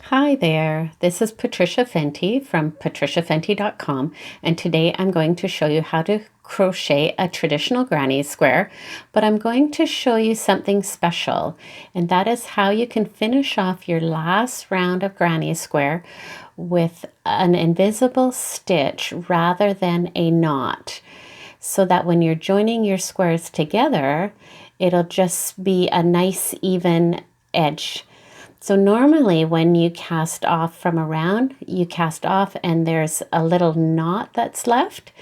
Hi there, this is Patricia Fenty from patriciafenty.com, and today I'm going to show you how to crochet a traditional granny square, but I'm going to show you something special, and that is how you can finish off your last round of granny square with an invisible stitch rather than a knot, so that when you're joining your squares together, it'll just be a nice even edge. So normally when you cast off from a round, you cast off and there's a little knot that's left.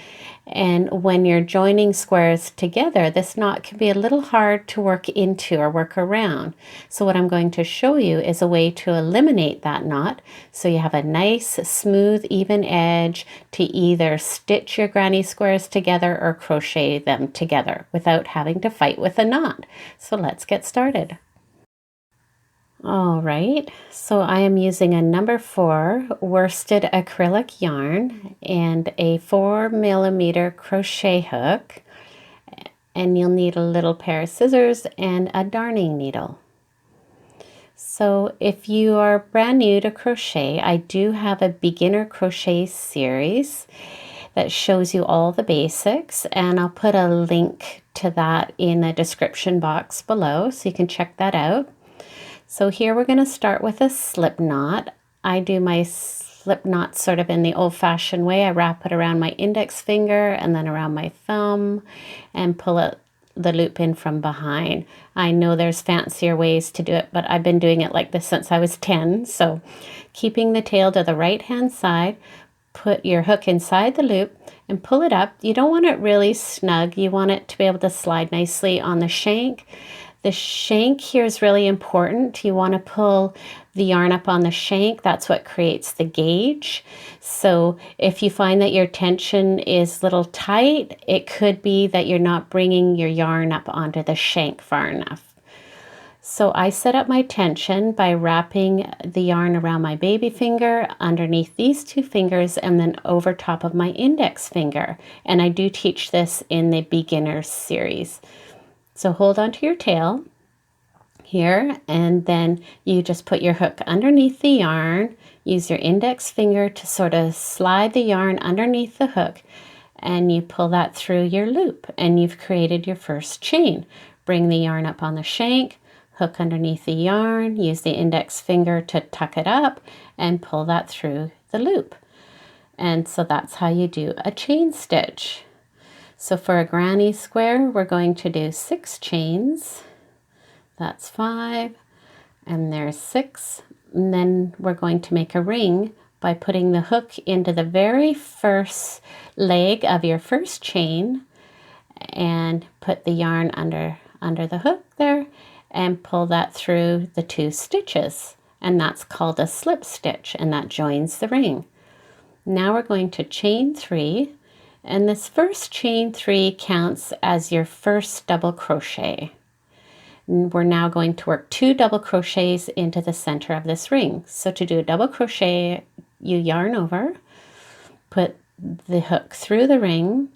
And when you're joining squares together, this knot can be a little hard to work into or work around. So what I'm going to show you is a way to eliminate that knot so you have a nice, smooth, even edge to either stitch your granny squares together or crochet them together without having to fight with a knot. So let's get started. All right, so I am using a number 4 worsted acrylic yarn and a 4mm crochet hook, and you'll need a little pair of scissors and a darning needle. So if you are brand new to crochet, I do have a beginner crochet series that shows you all the basics, and I'll put a link to that in the description box below so you can check that out. So here we're going to start with a slip knot. I do my slip knot sort of in the old-fashioned way. I wrap it around my index finger and then around my thumb and pull it, the loop in from behind. I know there's fancier ways to do it, but I've been doing it like this since I was 10. So keeping the tail to the right-hand side, put your hook inside the loop and pull it up. You don't want it really snug. You want it to be able to slide nicely on the shank. The shank here is really important. You want to pull the yarn up on the shank. That's what creates the gauge. So if you find that your tension is a little tight, it could be that you're not bringing your yarn up onto the shank far enough. So I set up my tension by wrapping the yarn around my baby finger, underneath these 2 fingers, and then over top of my index finger. And I do teach this in the beginner series. So hold on to your tail here, and then you just put your hook underneath the yarn. Use your index finger to sort of slide the yarn underneath the hook, and you pull that through your loop, and you've created your first chain. Bring the yarn up on the shank, hook underneath the yarn, use the index finger to tuck it up, and pull that through the loop. And so that's how you do a chain stitch. So for a granny square, we're going to do 6 chains. That's 5, and there's 6. And then we're going to make a ring by putting the hook into the very first leg of your first chain and put the yarn under the hook there and pull that through the 2 stitches. And that's called a slip stitch, and that joins the ring. Now we're going to chain 3. And this first chain 3 counts as your first double crochet. And we're now going to work 2 double crochets into the center of this ring. So to do a double crochet, you yarn over, put the hook through the ring,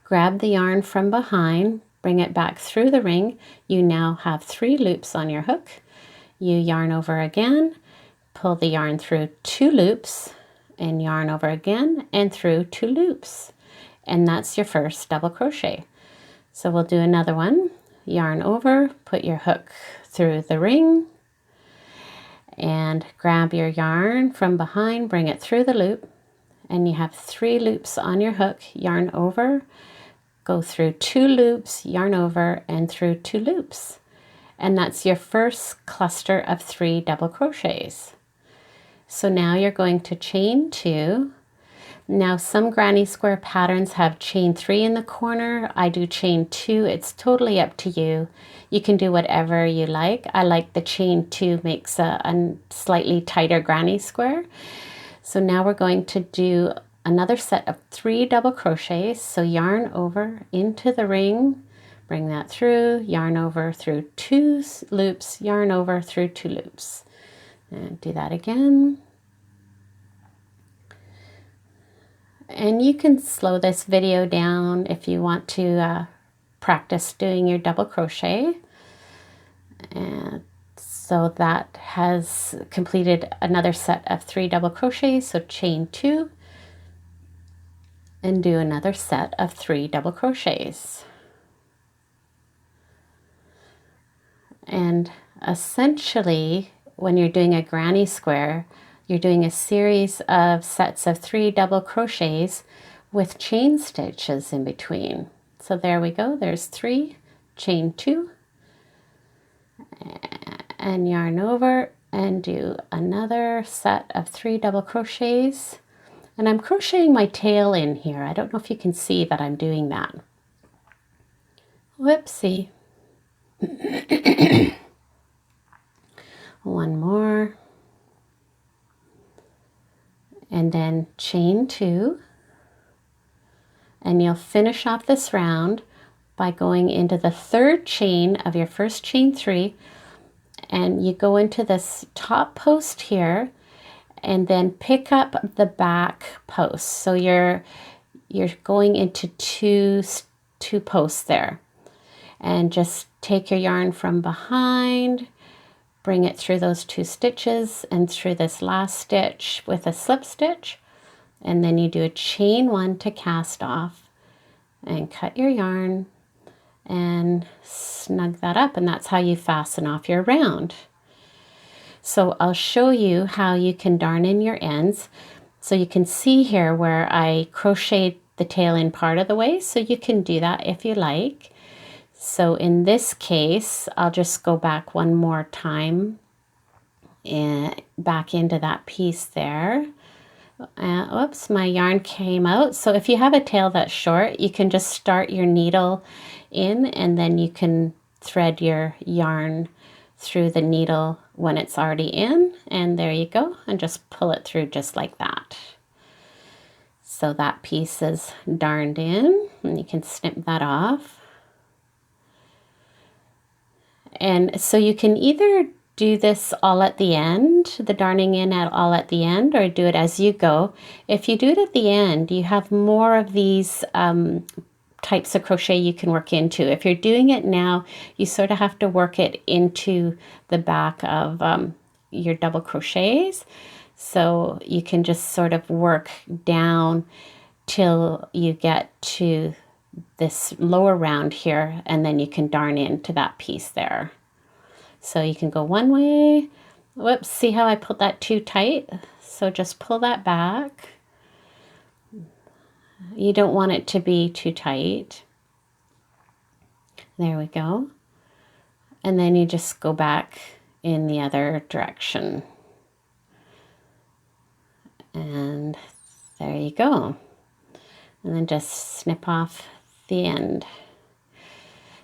grab the yarn from behind, bring it back through the ring. You now have 3 loops on your hook. You yarn over again, pull the yarn through 2 loops, and yarn over again and through 2 loops, and that's your first double crochet. So we'll do another one. Yarn over, put your hook through the ring, and grab your yarn from behind, bring it through the loop, and you have 3 loops on your hook. Yarn over, go through 2 loops, yarn over, and through 2 loops, and that's your first cluster of 3 double crochets. So now you're going to chain 2. Now some granny square patterns have chain 3 in the corner. I do chain 2. It's totally up to you. You can do whatever you like. I like the chain 2, makes a slightly tighter granny square. So now we're going to do another set of 3 double crochets. So yarn over into the ring, bring that through, yarn over through 2 loops, yarn over through 2 loops. And do that again. And you can slow this video down if you want to practice doing your double crochet. And So that has completed another set of 3 double crochets. So chain 2 and do another set of 3 double crochets. And essentially, when you're doing a granny square, you're doing a series of sets of 3 double crochets with chain stitches in between. So there we go, there's 3, chain 2, and yarn over and do another set of 3 double crochets. And I'm crocheting my tail in here. I don't know if you can see that I'm doing that. Whoopsie. One more, and then chain 2, and you'll finish off this round by going into the 3rd chain of your first chain 3, and you go into this top post here and then pick up the back post. So you're going into two posts there, and just take your yarn from behind, bring it through those 2 stitches and through this last stitch with a slip stitch, and then you do a chain 1 to cast off and cut your yarn and snug that up, and that's how you fasten off your round. So I'll show you how you can darn in your ends. So you can see here where I crocheted the tail in part of the way, so you can do that if you like. So in this case, I'll just go back one more time and back into that piece there. Oops, my yarn came out. So if you have a tail that's short, you can just start your needle in, and then you can thread your yarn through the needle when it's already in, and there you go, and just pull it through just like that. So that piece is darned in, and you can snip that off. And so you can either do this all at the end, the darning in all at the end, or do it as you go. If you do it at the end, you have more of these types of crochet you can work into. If you're doing it now, you sort of have to work it into the back of your double crochets. So you can just sort of work down till you get to this lower round here, and then you can darn into that piece there. So you can go one way. Whoops, see how I pulled that too tight? So just pull that back. You don't want it to be too tight. There we go. And then you just go back in the other direction. And there you go. And then just snip off the end.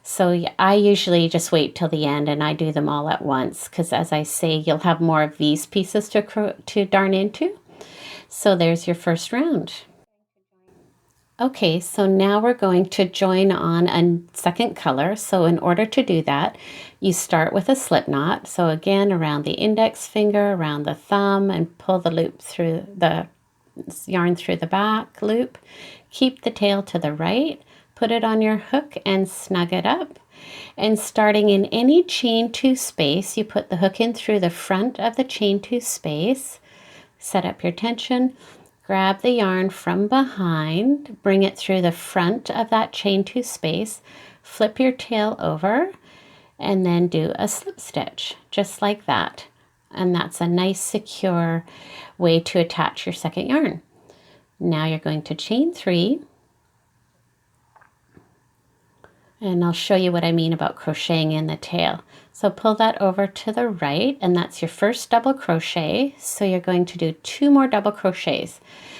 So I usually just wait till the end and I do them all at once, because as I say, you'll have more of these pieces to darn into. So there's your first round. Okay, so now we're going to join on a second color. So in order to do that, you start with a slip knot. So again, around the index finger, around the thumb, and pull the loop through the yarn through the back loop. Keep the tail to the right, put it on your hook and snug it up. And starting in any chain 2 space, you put the hook in through the front of the chain 2 space, set up your tension, grab the yarn from behind, bring it through the front of that chain 2 space, flip your tail over, and then do a slip stitch, just like that. And that's a nice secure way to attach your second yarn. Now you're going to chain 3, and I'll show you what I mean about crocheting in the tail. So pull that over to the right, and that's your first double crochet. So you're going to do 2 more double crochets.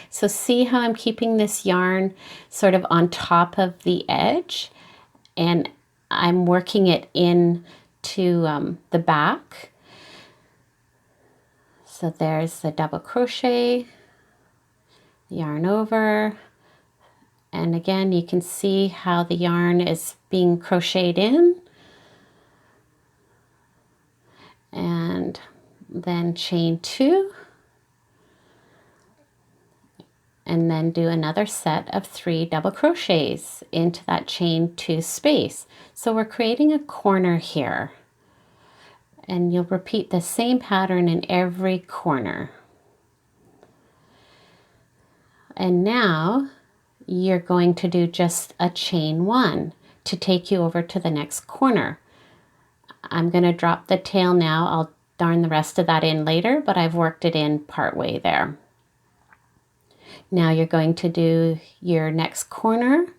So see how I'm keeping this yarn sort of on top of the edge, and I'm working it in to the back. So there's the double crochet, yarn over, and again you can see how the yarn is being crocheted in, and then chain 2, and then do another set of 3 double crochets into that chain 2 space. So we're creating a corner here, And you'll repeat the same pattern in every corner. And now you're going to do just a chain 1 to take you over to the next corner. I'm going to drop the tail now. I'll darn the rest of that in later, but I've worked it in part way there. Now you're going to do your next corner.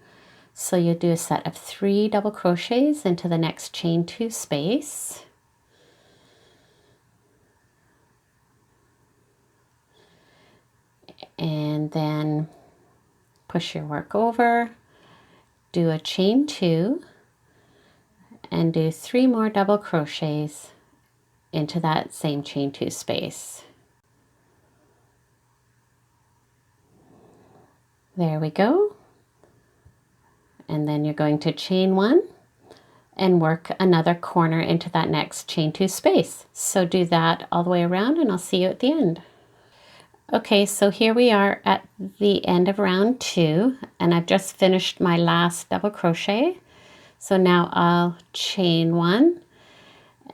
So you'll do a set of 3 double crochets into the next chain 2 space. And then push your work over, do a chain 2, and do 3 more double crochets into that same chain 2 space. There we go. And then you're going to chain 1 and work another corner into that next chain 2 space. So do that all the way around and I'll see you at the end. Okay, so here we are at the end of round 2 and I've just finished my last double crochet. So now I'll chain 1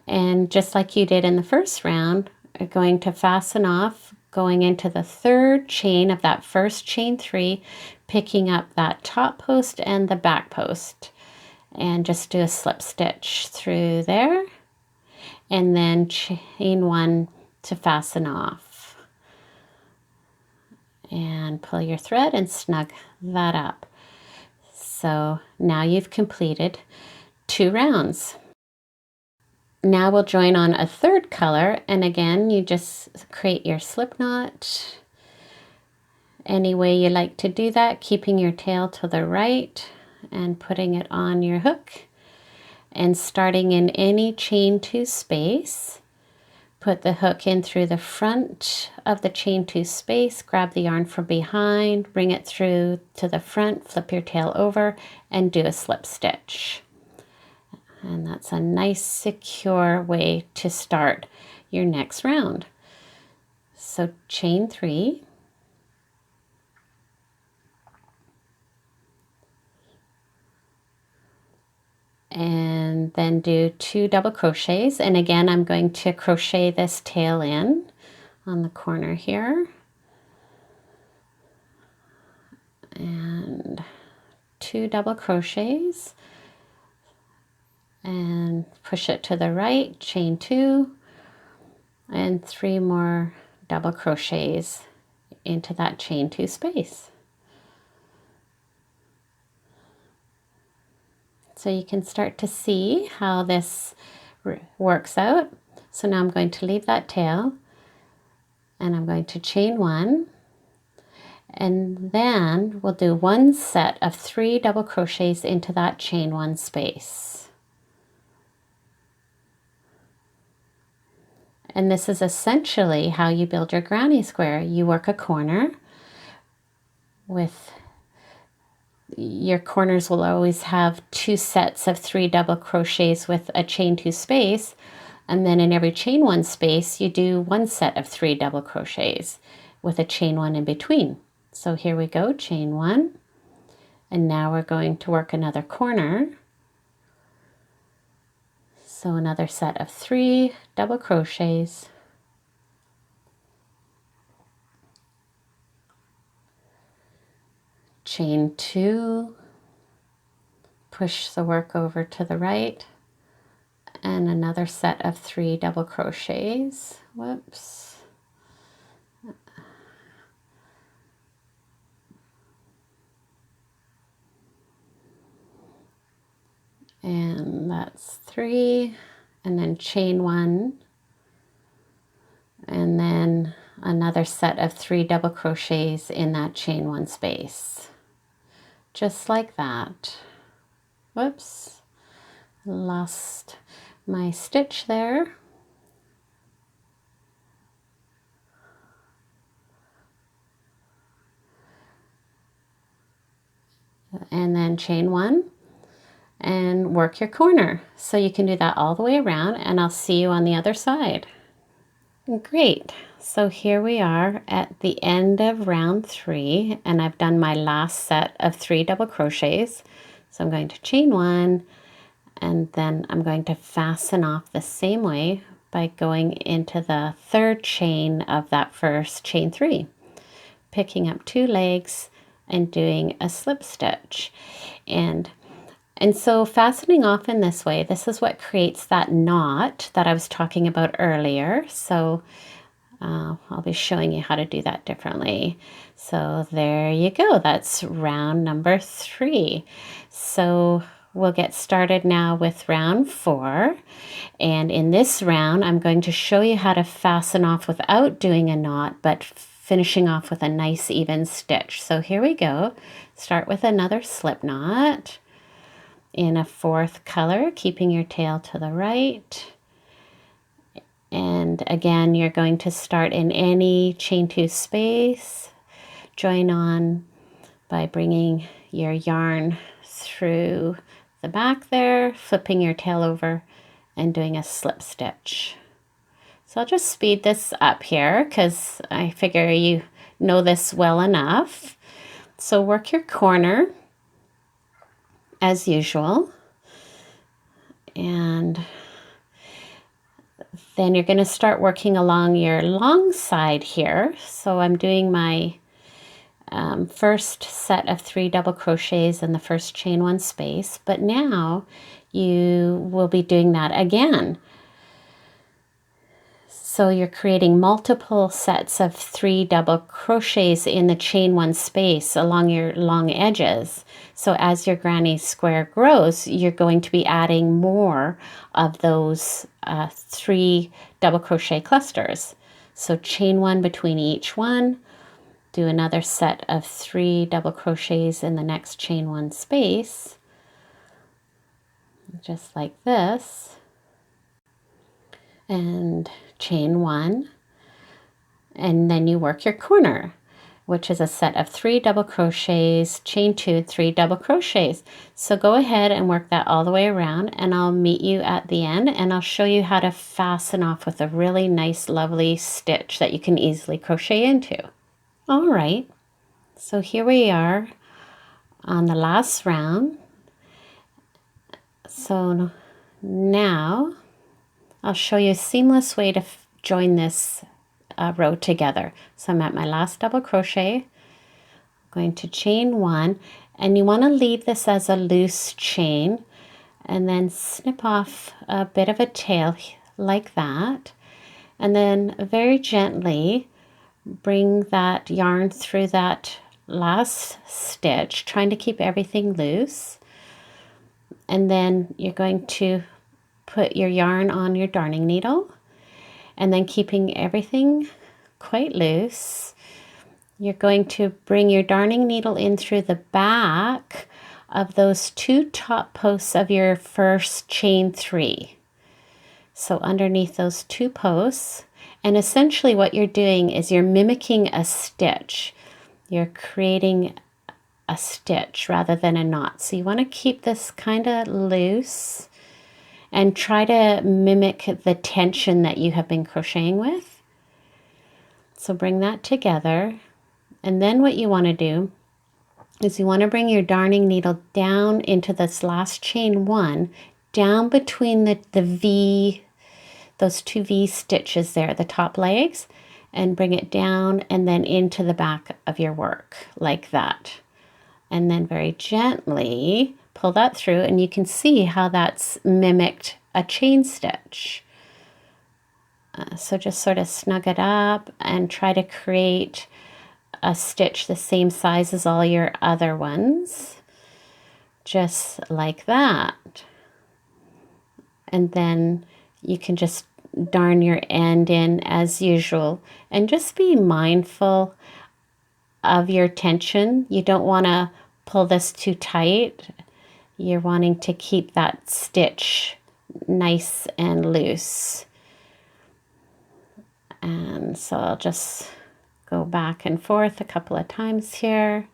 and just like you did in the first round, I'm going to fasten off going into the 3rd chain of that first chain 3, picking up that top post and the back post, and just do a slip stitch through there and then chain 1 to fasten off and pull your thread and snug that up. So now you've completed 2 rounds. Now we'll join on a 3rd color, and again you just create your slip knot any way you like to do that, keeping your tail to the right and putting it on your hook and starting in any chain 2 space. Put the hook in through the front of the chain 2 space, grab the yarn from behind, bring it through to the front, flip your tail over and do a slip stitch. And that's a nice secure way to start your next round. So chain 3, and then do 2 double crochets, and again I'm going to crochet this tail in on the corner here and 2 double crochets and push it to the right, chain 2 and 3 more double crochets into that chain 2 space. So you can start to see how this works out. So now I'm going to leave that tail and I'm going to chain 1, and then we'll do 1 set of 3 double crochets into that chain 1 space. And this is essentially how you build your granny square. You work a corner with your corners will always have 2 sets of 3 double crochets with a chain 2 space, and then in every chain 1 space you do 1 set of 3 double crochets with a chain 1 in between. So here we go, chain 1, and now we're going to work another corner. So another set of 3 double crochets, chain 2, push the work over to the right, and another set of 3 double crochets. Whoops. And that's 3, and then chain 1, and then another set of 3 double crochets in that chain 1 space. Just like that. Whoops, lost my stitch there. And then chain 1 and work your corner. So you can do that all the way around, and I'll see you on the other side. Great. So here we are at the end of round 3, and I've done my last set of 3 double crochets. So I'm going to chain 1, and then I'm going to fasten off the same way by going into the third chain of that first chain 3, picking up 2 legs and doing a slip stitch. And so fastening off in this way, this is what creates that knot that I was talking about earlier. So I'll be showing you how to do that differently. So there you go. That's round number 3. So we'll get started now with round 4. And in this round, I'm going to show you how to fasten off without doing a knot, but finishing off with a nice even stitch. So here we go. Start with another slip knot in a 4th color, keeping your tail to the right. And again, you're going to start in any chain 2 space, join on by bringing your yarn through the back there, flipping your tail over and doing a slip stitch. So I'll just speed this up here because I figure you know this well enough. So work your corner as usual, and then you're going to start working along your long side here. So I'm doing my first set of 3 double crochets in the first chain 1 space, but now you will be doing that again. So you're creating multiple sets of 3 double crochets in the chain 1 space along your long edges. So as your granny square grows, you're going to be adding more of those 3 double crochet clusters. So chain 1 between each one, do another set of 3 double crochets in the next chain 1 space, just like this, and chain 1, and then you work your corner, which is a set of 3 double crochets, chain 2, 3 double crochets. So go ahead and work that all the way around, and I'll meet you at the end, and I'll show you how to fasten off with a really nice, lovely stitch that you can easily crochet into. All right, so here we are on the last round. So now I'll show you a seamless way to join this row together. So I'm at my last double crochet, going to chain 1, and you want to leave this as a loose chain and then snip off a bit of a tail like that, and then very gently bring that yarn through that last stitch, trying to keep everything loose. And then you're going to put your yarn on your darning needle, and then keeping everything quite loose, you're going to bring your darning needle in through the back of those 2 top posts of your first chain 3. So underneath those 2 posts, and essentially what you're doing is you're mimicking a stitch. You're creating a stitch rather than a knot. So you want to keep this kind of loose and try to mimic the tension that you have been crocheting with. So bring that together, and then what you want to do is you want to bring your darning needle down into this last chain 1, down between the V, those 2 V stitches there, the top legs, and bring it down and then into the back of your work like that. And then very gently pull that through, and you can see how that's mimicked a chain stitch. So just sort of snug it up and try to create a stitch the same size as all your other ones, just like that. And then you can just darn your end in as usual, and just be mindful of your tension. You don't want to pull this too tight. You're wanting to keep that stitch nice and loose. And so I'll just go back and forth a couple of times here,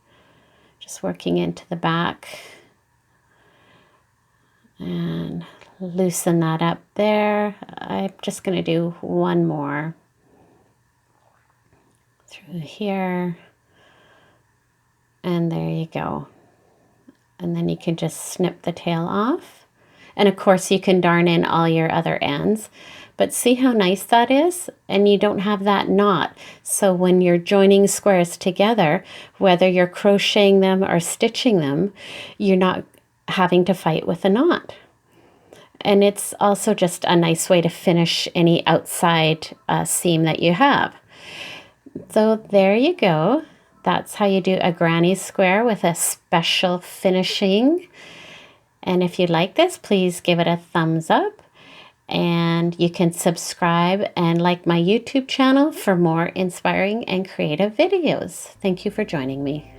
just working into the back, and loosen that up there. I'm just going to do one more through here, and there you go. And then you can just snip the tail off, And of course you can darn in all your other ends. But see how nice that is? And you don't have that knot. So when you're joining squares together, whether you're crocheting them or stitching them, you're not having to fight with a knot. And it's also just a nice way to finish any outside seam that you have. So there you go. That's how you do a granny square with a special finishing. And if you like this, please give it a thumbs up. And you can subscribe and like my YouTube channel for more inspiring and creative videos. Thank you for joining me.